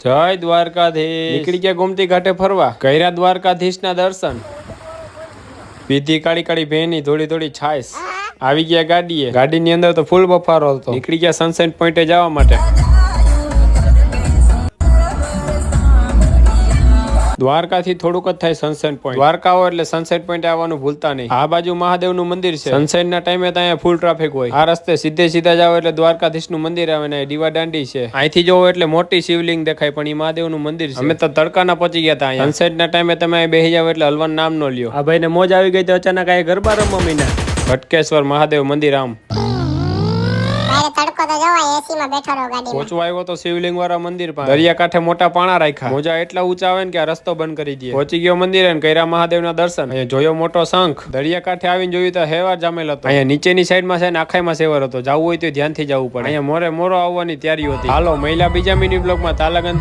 જય દ્વારકાધીશ। નીકળી ગયા ગોમતી ઘાટે ફરવા, કર્યા દ્વારકાધીશના દર્શન, પીધી કાળી કાળી ભેની થોડી થોડી છાશ, આવી ગયા ગાડીએ, ગાડીની અંદર તો ફૂલ બફારો હતો। નીકળી ગયા સનસેટ પોઈન્ટે જવા માટે। દ્વારકાથી થોડુંક જ થાય સનસેટ પોઈન્ટ। દ્વારકા આવો એટલે સનસેટ પોઈન્ટ આવવાનું ભૂલતા નહીં। આ બાજુ મહાદેવનું મંદિર છે। સનસેટ ના ટાઈમે ત્યાં ફૂલ ટ્રાફિક હોય। આ રસ્તે સીધે સીધા જાવ એટલે દ્વારકાધીશનું મંદિર આવે ને દીવા દાંડી છે। અહીંથી જોવો એટલે મોટી શિવલિંગ દેખાય, પણ એ મહાદેવનું મંદિર છે। અમે તો તડકાના પહોંચી ગયા હતા અહીંયા। સનસેટ ના ટાઈમે તમે અહીં બેસી જાવ એટલે હલવાનું નામ નો લ્યો। આ ભાઈને મોજ આવી ગઈ તો અચાનક આ ગરબા રમવા મીના। ભટકેશ્વર મહાદેવ મંદિર આમ પહોંચવા આવ્યો તો શિવલિંગ વાળા મંદિર પાસે। દરિયા કાંઠે મોટા પાણા રાખ્યા, મોજા એટલા ઊંચા આવે ને કે આ રસ્તો બંધ કરી દે। પહોંચી ગયો મંદિર અને કર્યા મહાદેવના દર્શન। અહીંયા જોયો મોટો શંખ। દરિયા કાંઠે આવીને જોયું તો હેવાર જામેલ હતો। અહીંયા નીચેની સાઈડમાં છે ને આખાઈમાં સેવર હતો। જવું હોય તો ધ્યાનથી જવું પડે। અહીંયા મોરે મોરો આવવાની તૈયારી હતી। હાલો મહિલા બીજા મિની બ્લોકમાં તાલાગન